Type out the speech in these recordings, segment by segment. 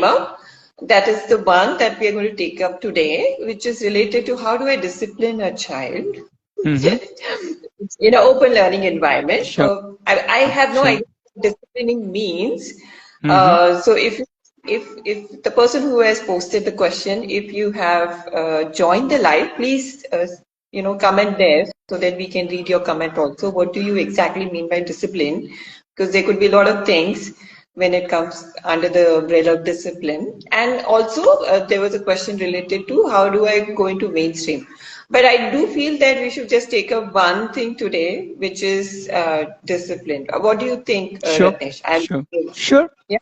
That is the one that we are going to take up today, which is related to how do I discipline a child in an open learning environment. Sure. I have no Sure. idea what disciplining means. Mm-hmm. So if the person who has posted the question, if you have joined the live, please comment there so that we can read your comment also. What do you exactly mean by discipline? Because there could be a lot of things when it comes under the umbrella of discipline. And also there was a question related to how do I go into mainstream. But I do feel that we should just take up one thing today, which is discipline. What do you think, Sure. Ratnesh? Sure. Yeah.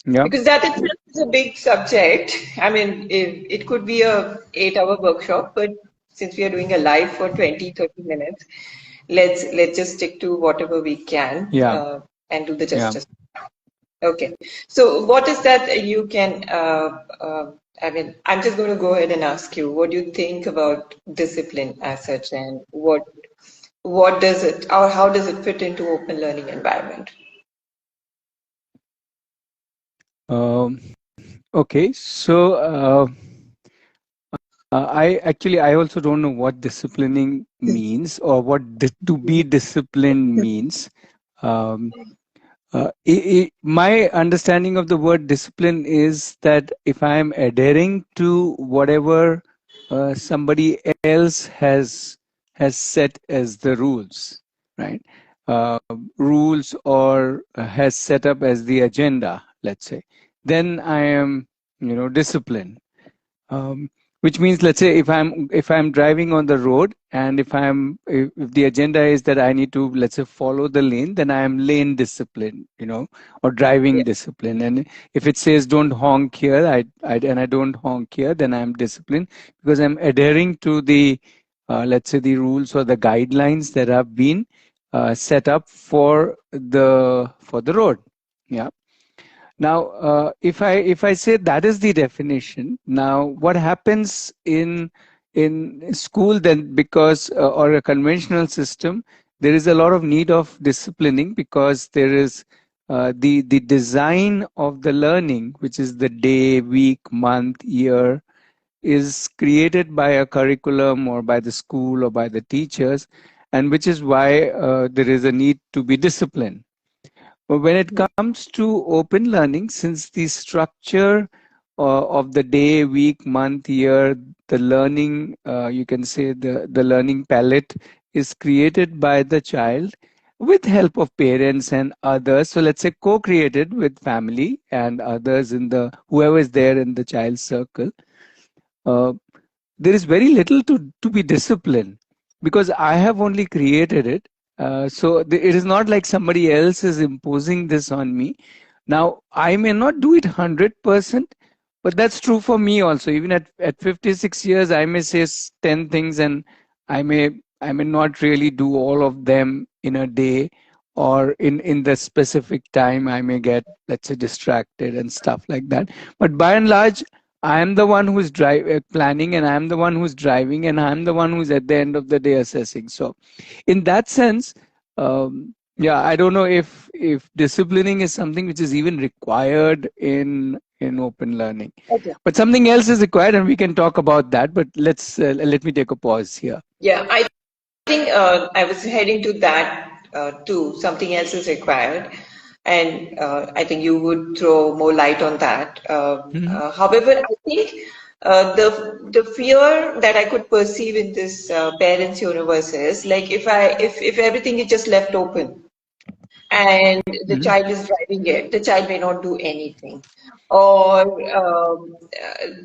Yeah. Because that itself is a big subject. I mean, it could be a 8-hour workshop, but since we are doing a live for 20, 30 minutes, let's just stick to whatever we can Yeah. and do the Yeah. justice. Okay. So what is that you can, I mean, I'm just going to go ahead and ask you, what do you think about discipline as such, and what does it, or how does it fit into open learning environment? Um, okay. So I also don't know what disciplining means or what to be disciplined means. Um, my understanding of the word discipline is that if I am adhering to whatever somebody else has set as the rules, right? Uh, Rules or has set up as the agenda, let's say, then I am, disciplined. um, which means, let's say, if I'm driving on the road, and if the agenda is that I need to, let's say, follow the lane, then I am lane discipline, or driving Yeah. discipline. And if it says don't honk here, and I don't honk here, then I'm disciplined because I'm adhering to the let's say the rules or the guidelines that have been set up for the road. Yeah. Now, if I say that is the definition, now what happens in school then, because or a conventional system, there is a lot of need of disciplining because there is the design of the learning, which is the day, week, month, year, is created by a curriculum or by the school or by the teachers, and which is why there is a need to be disciplined. But when it comes to open learning, since the structure of the day, week, month, year, the learning, you can say the learning palette is created by the child with help of parents and others. So let's say co-created with family and others in the whoever is there in the child's circle. Uh, there is very little to be disciplined because I have only created it. So it is not like somebody else is imposing this on me. Now, I may not do it 100%, but that's true for me also. Even at 56 years, I may say 10 things, and I may I may not really do all of them in a day, or in the specific time. I may get, let's say, distracted and stuff like that. But by and large, I am the one who's planning, and I am the one who's driving, and I am the one who's at the end of the day assessing. So, in that sense, yeah, I don't know if disciplining is something which is even required in open learning, Okay. but something else is required, and we can talk about that. But let me take a pause here. Yeah, I think I was heading to that too. Something else is required, and I think you would throw more light on that. Mhm. However, I think the fear that I could perceive in this parents' universe is like if everything is just left open, and the Mhm. child is driving it, the child may not do anything, or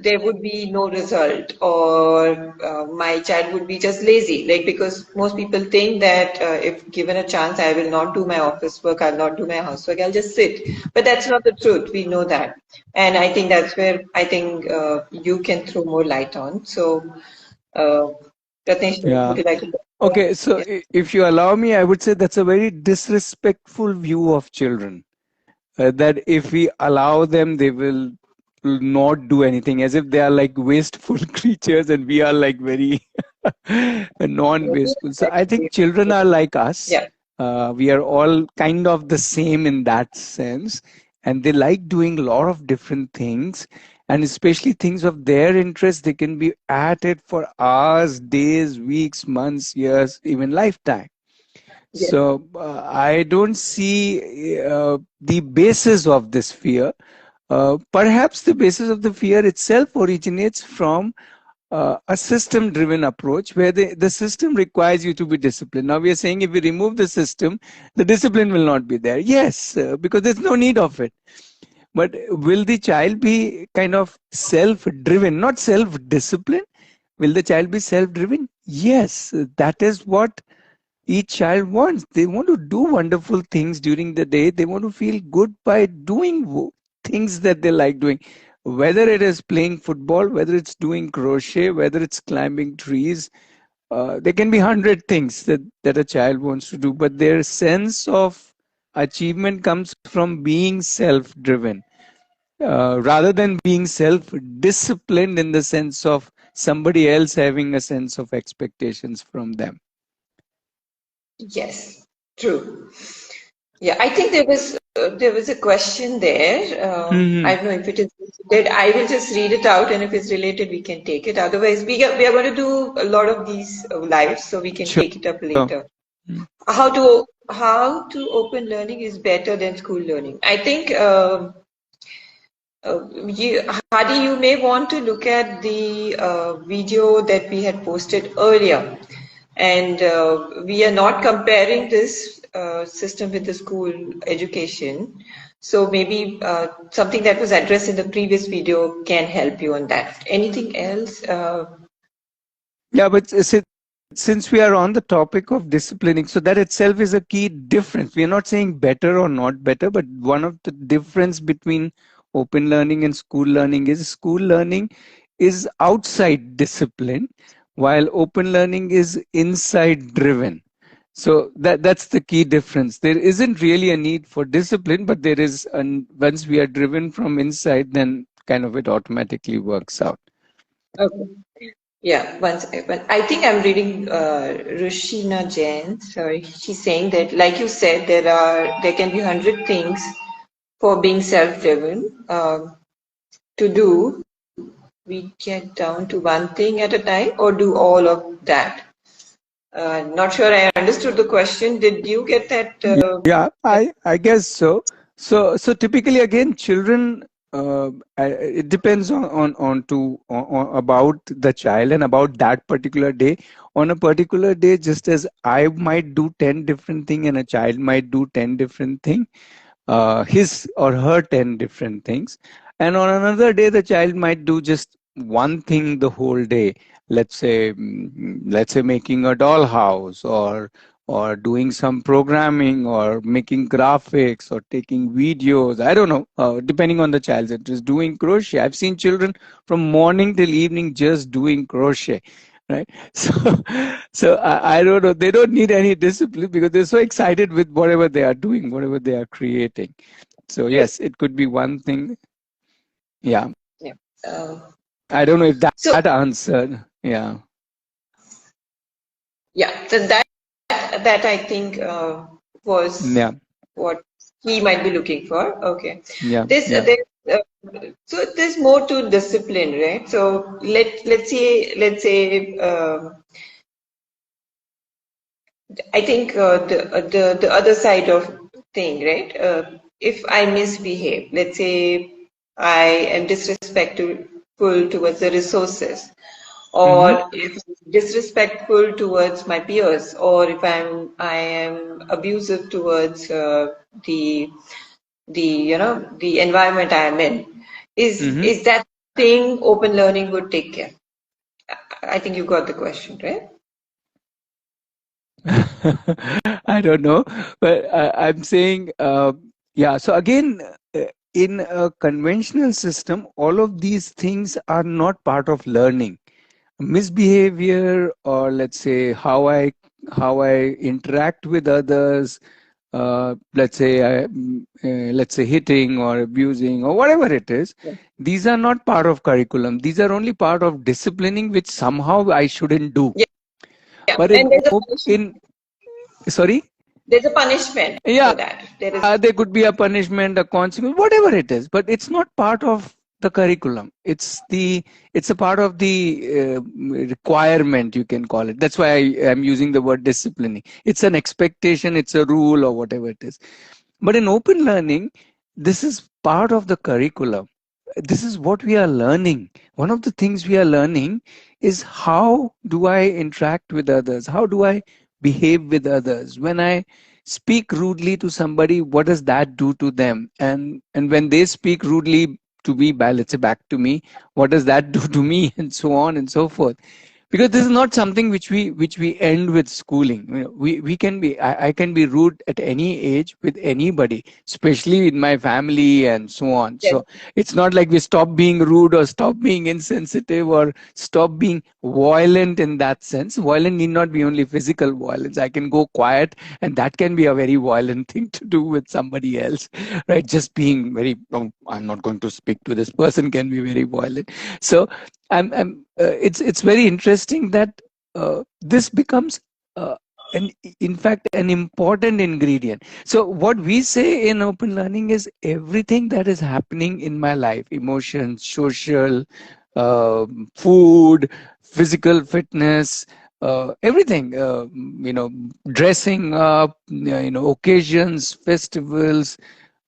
there would be no result, or my child would be just lazy. Like, because most people think that if given a chance, I will not do my office work, I'll not do my housework, I'll just sit. But that's not the truth. We know that. And I think that's where I think you can throw more light on. So, uh, Ratnesh, would Yeah. you like to? Okay. So, Yeah. if you allow me, I would say that's a very disrespectful view of children. That if we allow them, they will not do anything, as if they are like wasteful creatures and we are like very non-wasteful. So I think children are like us. Yeah. We are all kind of the same in that sense. and they like doing a lot of different things, and especially things of their interest. They can be at it for hours, days, weeks, months, years, even lifetime. Yes. So I don't see the basis of this fear. Perhaps the basis of the fear itself originates from a system driven approach where the system requires you to be disciplined. Now we are saying if we remove the system, the discipline will not be there. Yes, because there's no need of it. But will the child be kind of self driven, not self disciplined? Will the child be self driven? Yes, that is what each child wants. They want to do wonderful things during the day. They want to feel good by doing things that they like doing, whether it is playing football, whether it's doing crochet, whether it's climbing trees. There can be 100 things that a child wants to do, but their sense of achievement comes from being self driven, rather than being self disciplined in the sense of somebody else having a sense of expectations from them. Yes, true. Yeah, I think there was a question there. I Hmm. don't know if it is related. I will just read it out, and if it's related, we can take it. Otherwise, we are going to do a lot of these lives, so we can Sure. take it up later. How to open learning is better than school learning. I think Hadi, you may want to look at the video that we had posted earlier. And we are not comparing this system with the school education. So maybe something that was addressed in the previous video can help you on that. Anything else? Yeah, but since we are on the topic of disciplining, so that itself is a key difference. We are not saying better or not better, but one of the difference between open learning and school learning is school learning is outside discipline, while open learning is inside driven. So that's the key difference. There isn't really a need for discipline, but there is, once we are driven from inside, then kind of it automatically works out. Okay. Yeah, one second. I think I'm reading Rushina Jain. Sorry, she's saying that, like you said, there can be 100 things for being self-driven to do. We get down to one thing at a time, or do all of that. Not sure I understood the question. Did you get that? Yeah, I guess so. So typically, again, children. It depends on about the child and about that particular day. On a particular day, just as I might do 10 different thing and a child might do 10 different thing, his or her 10 different things, and on another day the child might do just one thing the whole day. Let's say making a dollhouse, or doing some programming, or making graphics, or taking videos. I don't know, depending on the child's interest. Doing crochet, I've seen children from morning till evening just doing crochet, right? So I don't know, they don't need any discipline because they're so excited with whatever they are doing, whatever they are creating. So yes, it could be one thing. Yeah, Yeah. Uh, I don't know if so that answered. Yeah. yeah, so that I think was Yeah. what he might be looking for. Okay. Yeah. This Yeah. there. So there's more to discipline, right? So let's say I think the other side of thing, right? If I misbehave, let's say I am disrespectful towards the resources, Mm-hmm. or if disrespectful towards my peers, or if I am abusive towards the the environment I am in, Mm-hmm. is that thing open learning would take care? I think you got the question, right? I don't know, but I'm saying, yeah. So again, in a conventional system, all of these things are not part of learning. Misbehavior, or let's say how I interact with others, let's say hitting or abusing or whatever it is, Yeah. these are not part of curriculum. These are only part of disciplining, which somehow I shouldn't do. Yeah. But And there's a punishment. in sorry. There's a punishment Yeah, for that. There is. there could be a punishment, a consequence, whatever it is, but it's not part of the curriculum. It's a part of the requirement, you can call it. That's why I am using the word disciplining. It's an expectation, it's a rule, or whatever it is. But in open learning, this is part of the curriculum. This is what we are learning. One of the things we are learning is how do I interact with others? How do I behave with others? When I speak rudely to somebody, what does that do to them? And when they speak rudely to me, let's say back to me, what does that do to me? And so on and so forth. Because this is not something which we end with schooling. We can be, I can be rude at any age with anybody, especially in my family and so on. Yes. So it's not like we stop being rude or stop being insensitive or stop being violent in that sense. Violent need not be only physical violence. I can go quiet, and that can be a very violent thing to do with somebody else, right? Just being very, oh, I'm not going to speak to this person, can be very violent. So it's very interesting that this becomes uh, in fact an important ingredient. So what we say in open learning is everything that is happening in my life, emotions, social, food, physical fitness, everything, dressing up, occasions, festivals,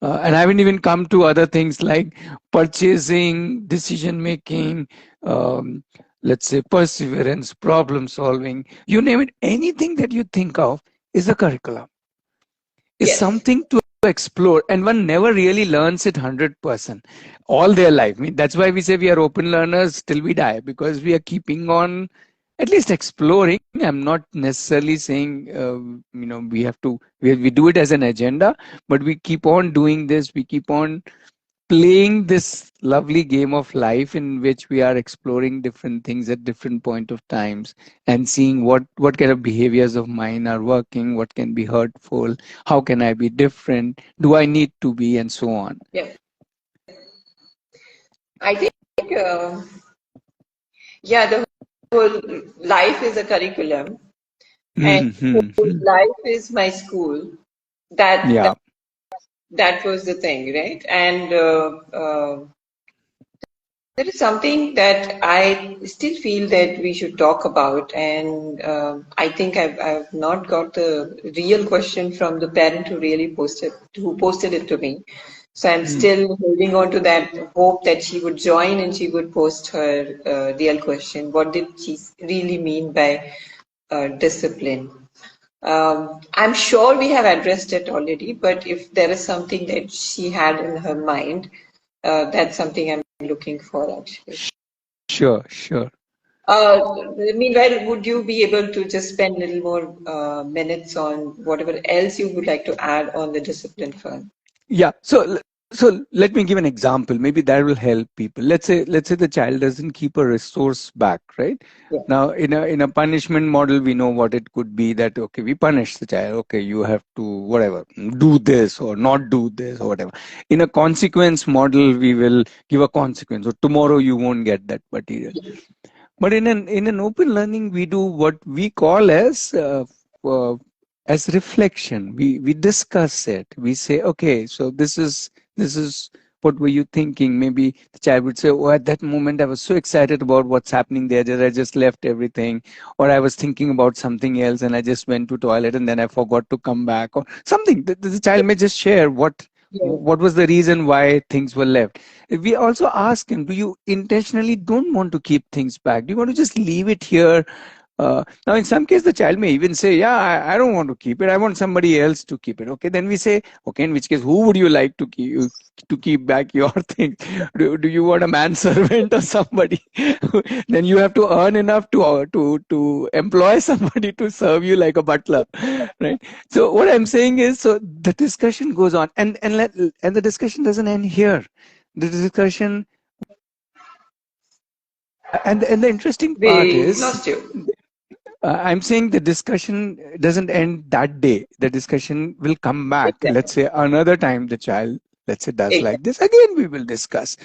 and I haven't even come to other things like purchasing, decision making, um, let's say perseverance, problem solving, you name it, anything that you think of is a curriculum, is Yes. something to explore, and one never really learns it 100% all their life. I mean, that's why we say we are open learners till we die, because we are keeping on at least exploring. I'm not necessarily saying we have to, we do it as an agenda, but we keep on doing this, we keep on playing this lovely game of life in which we are exploring different things at different point of times and seeing what kind of behaviors of mine are working, what can be hurtful, how can I be different, do I need to be, and so on. Yes. I think, yeah, the whole life is a curriculum, and whole Mm-hmm. life is my school. That that Yeah. that was the thing, right? And there is something that I still feel that we should talk about, and I think I've not got the real question from the parent who posted it to me. So I'm Mm. still holding on to that hope that she would join and she would post her real question. What did she really mean by discipline? I'm sure we have addressed it already, but if there is something that she had in her mind, that's something I'm looking for actually. Sure, sure. Meanwhile, would you be able to just spend a little more minutes on whatever else you would like to add on the discipline front? Yeah. So let me give an example. Maybe that will help people. Let's say the child doesn't keep a resource back, right? Yeah. Now, in a punishment model, we know what it could be. That okay, we punish the child. Okay, you have to whatever do this or not do this or whatever. In a consequence model, we will give a consequence. So tomorrow you won't get that material. But in an open learning, we do what we call uh, as reflection. We discuss it. We say, okay, so this is what were you thinking? Maybe the child would say, oh, at that moment I was so excited about what's happening there that I just left everything, or I was thinking about something else and I just went to toilet and then I forgot to come back, or something. The child may just share Yeah. what was the reason why things were left. We also ask him, do you intentionally don't want to keep things back? Do you want to just leave it here? Now, in some case, the child may even say, yeah, I don't want to keep it. I want somebody else to keep it. Okay, then we say, okay, in which case, who would you like to keep back your things? Do you want a manservant or somebody? Then you have to earn enough to employ somebody to serve you like a butler, right? So what I'm saying is, so the discussion goes on, and the discussion doesn't end here. The discussion, and the interesting part We is, lost you. I'm saying the discussion doesn't end that day. The discussion will come back. Exactly. Let's say another time the child, let's say, does like Exactly. this, again we will discuss.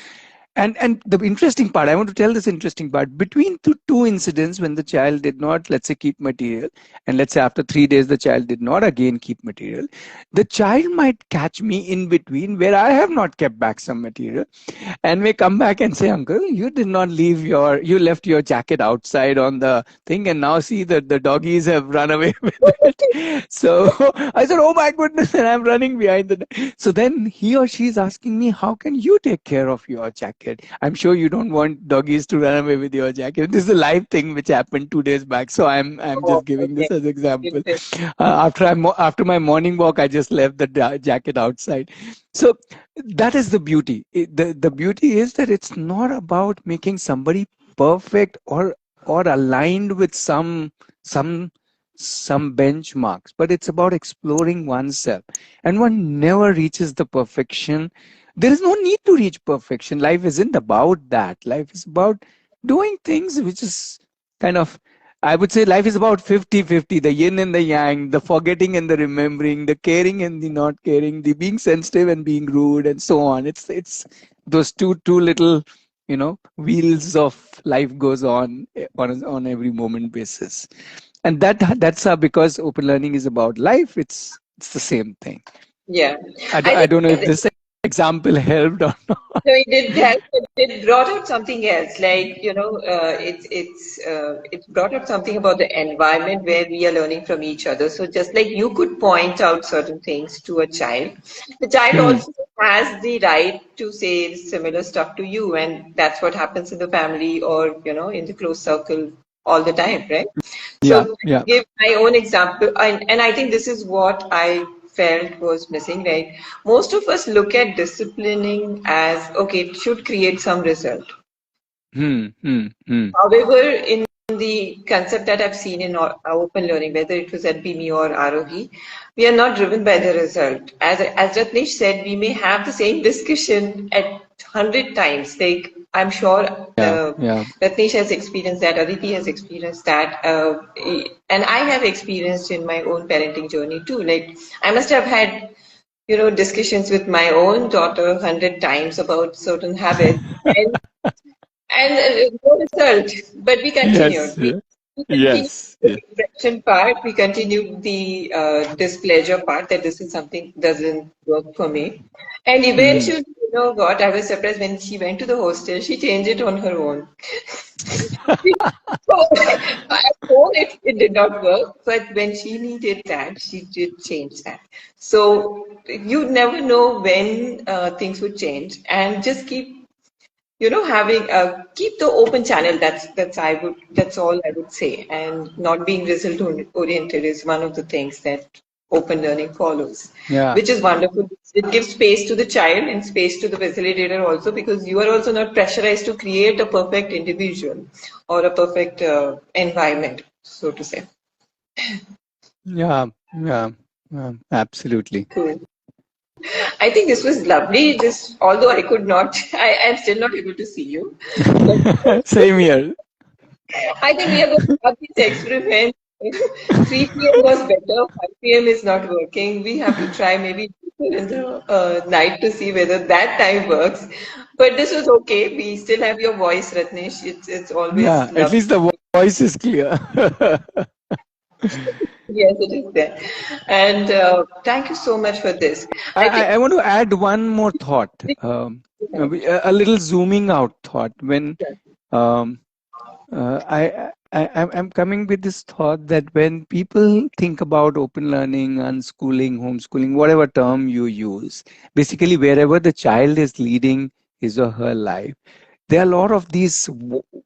And the interesting part, I want to tell this interesting part, between two incidents when the child did not, let's say, keep material, and let's say after 3 days the child did not again keep material, the child might catch me in between where I have not kept back some material, and may come back and say, uncle, you did not leave you left your jacket outside on the thing, and now see that the doggies have run away with it. So I said, oh my goodness, and I'm running behind so then he or she is asking me, how can you take care of your jacket? I'm sure you don't want doggies to run away with your jacket. This is a live thing which happened 2 days back, so I'm Oh, just giving okay. this as example. Interesting. After my morning walk, I just left the jacket outside. So that is the beauty. The beauty is that it's not about making somebody perfect or aligned with some some benchmarks, but it's about exploring oneself. And one never reaches the perfection. There is no need to reach perfection. Life isn't about that. Life is about doing things which is kind of, I would say life is about 50-50, the yin and the yang, the forgetting and the remembering, the caring and the not caring, the being sensitive and being rude, and so on. It's those two little, wheels of life goes on every moment basis. And that's how, because open learning is about life, it's the same thing. Yeah. I, I I think don't know if this example helped or not. no, it did that. It brought out something else. Like, it's brought out something about the environment where we are learning from each other. So just like you could point out certain things to a child, the child Hmm. also has the right to say similar stuff to you, and that's what happens in the family or in the close circle all the time, right? Yeah, So yeah. give my own example, and I think this is what I felt was missing, right? Most of us look at disciplining as okay, it should create some result. Hmm, hmm, hmm. However, in the concept that I've seen in our open learning, whether it was at BIMI or Aarohi, we are not driven by the result. As Ratnesh said, we may have the same discussion at 100 times. Like I'm sure Yeah, yeah. Ratnesh has experienced that, Aditi has experienced that, and I have experienced in my own parenting journey too. Like I must have had discussions with my own daughter 100 times about certain habits. And no result, but we continued. Yes, We continued yes, the yes. expression part, we continued the displeasure part that this is something doesn't work for me. And Hmm. eventually, you know what, I was surprised when she went to the hostel, she changed it on her own. So, at home, it did not work, but when she needed that, she did change that. So you never know when things would change, and just keep having keep the open channel. That's all I would say, and not being result oriented is one of the things that open learning follows, Yeah. which is wonderful. It gives space to the child and space to the facilitator also, because you are also not pressurized to create a perfect individual or a perfect environment, so to say. Yeah, yeah, absolutely. Cool. I think this was lovely. Just although I could not, I am still not able to see you, but Same here. I think we are going to have this experiment. 3 p.m. was better, 5 p.m. is not working. We have to try maybe in the night to see whether that time works. But this was okay. We still have your voice, Ratnesh. It's always Yeah, at lovely. least the voice is clear. Yes, it is there. And thank you so much for this. I, I I think I want to add one more thought, a little zooming out thought. When um, I'm coming with this thought that when people think about open learning, unschooling, homeschooling, whatever term you use, basically wherever the child is leading his or her life, there are a lot of these,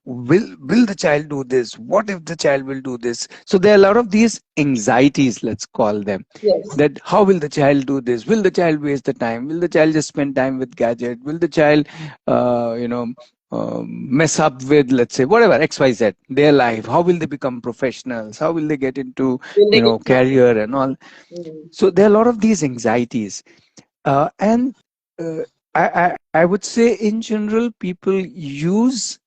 will the child do this, what if the child will do this? So there are a lot of these anxieties, let's call them, yes, that how will the child do this, will the child waste the time, will the child just spend time with gadget, will the child mess up with, let's say, whatever, xyz, their life, how will they become professionals, how will they get into will they get career and all. mm, So there are a lot of these anxieties, and uh, I would say in general, people use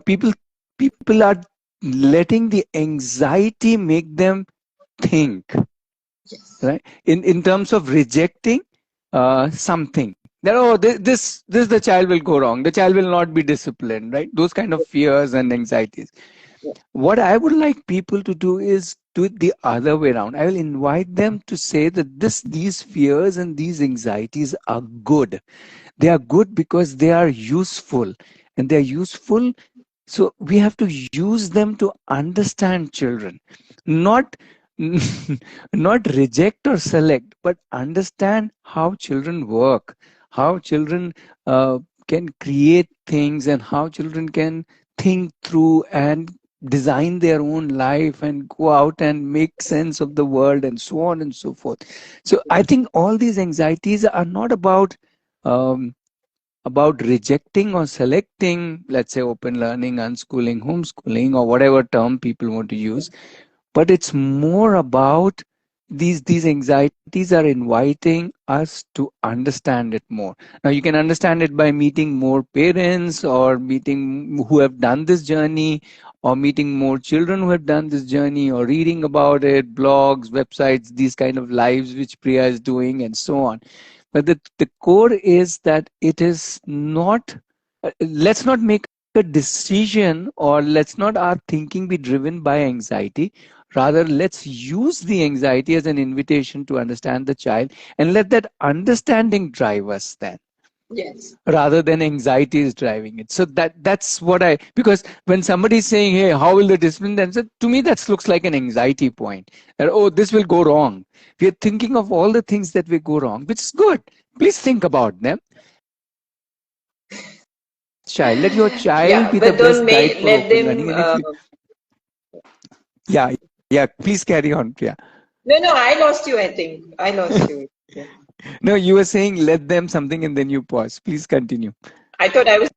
people people are letting the anxiety make them think, yes, right? In terms of rejecting something. that, oh, this the child will go wrong, the child will not be disciplined, right? Those kind of fears and anxieties. Yeah. What I would like people to do is do it the other way around. I will invite them to say that these fears and these anxieties are good. They are good because they are useful, and they are useful, so we have to use them to understand children, not not reject or select, but understand how children work, how children can create things, and how children can think through and design their own life and go out and make sense of the world, and so on and so forth. So I think all these anxieties are not um, about rejecting or selecting, let's say, open learning, unschooling, homeschooling, or whatever term people want to use, but it's more about these anxieties are inviting us to understand it more. Now you can understand it by meeting more parents, or meeting who have done this journey, or meeting more children who have done this journey, or reading about it, blogs, websites, these kind of lives which Priya is doing, and so on. But the core is that it is not, let's not make a decision, or let's not our thinking be driven by anxiety. Rather, let's use the anxiety as an invitation to understand the child, and let that understanding drive us then, Yes. rather than anxiety is driving it. So that's what I, because when somebody is saying, hey, how will the discipline themselves, to me that looks like an anxiety point, that, oh, this will go wrong. We are thinking of all the things that will go wrong, which is good. Please think about them. Child, let your child Yeah, be the but best don't guide for let open learning. them. And if you, yeah, please carry on, Priya. No, no, I lost you. I think I lost you. Yeah. No, you were saying let them something and then you pause. Please continue. I thought I was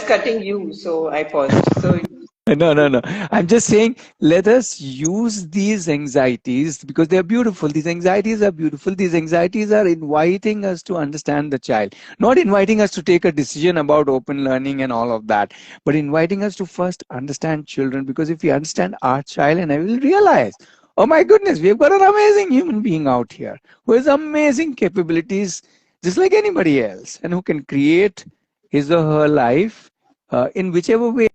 cutting you, so I paused. So No. I'm just saying, let us use these anxieties because they're beautiful. These anxieties are beautiful. These anxieties are inviting us to understand the child, not inviting us to take a decision about open learning and all of that, but inviting us to first understand children. Because if we understand our child, and I will realize, oh my goodness, we've got an amazing human being out here who has amazing capabilities, just like anybody else, and who can create his or her life in whichever way,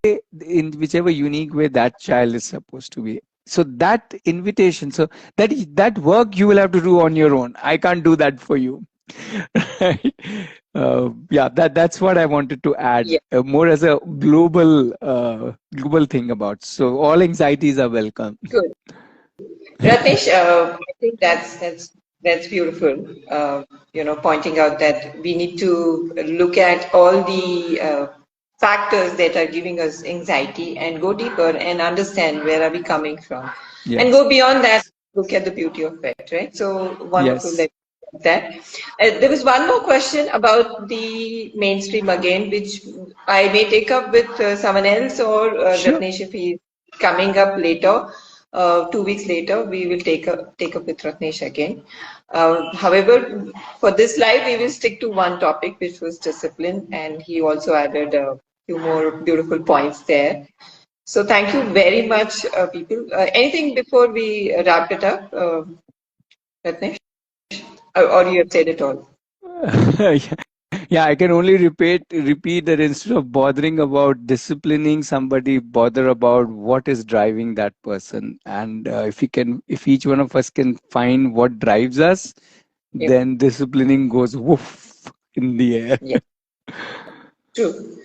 in whichever unique way that child is supposed to be. So that invitation, so that work you will have to do on your own. I can't do that for you. Right? Yeah, that's what I wanted to add, yeah, more as a global thing about. So all anxieties are welcome. good. Ratnesh, I think that's beautiful. Pointing out that we need to look at all the factors that are giving us anxiety and go deeper and understand where are we coming from, and Yes, go beyond that. Look at the beauty of it, right? So wonderful yes, that. There was one more question about the mainstream again, which I may take up with someone else, or sure. Ratnesh if he's coming up later. 2 weeks later, we will take up with Ratnesh again. However, for this live, we will stick to one topic, which was discipline, and he also added a few more beautiful points there. So thank you very much, people. Anything before we wrap it up, Ratnesh? Or you have said it all? Yeah, I can only repeat that instead of bothering about disciplining somebody, bother about what is driving that person. And if each one of us can find what drives us, Yeah, then disciplining goes woof in the air. yeah, true.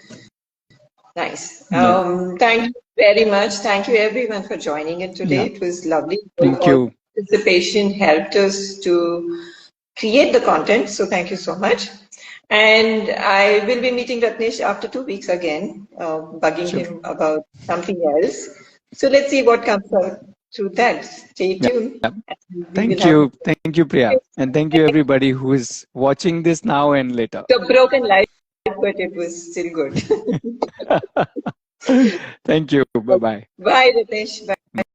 Nice. Yeah, Thank you very much. Thank you everyone for joining in today. yeah. It was lovely. Thank All you. participation helped us to create the content. So thank you so much. And I will be meeting Ratnesh after 2 weeks again, bugging Sure. him about something else. So let's see what comes out through that. Stay Yeah. tuned. And we will Thank have you. Thank you, Priya. And thank you everybody who is watching this now and later. the broken life, but it was still good. Thank you. Bye bye. Bye, Ratnesh. Bye.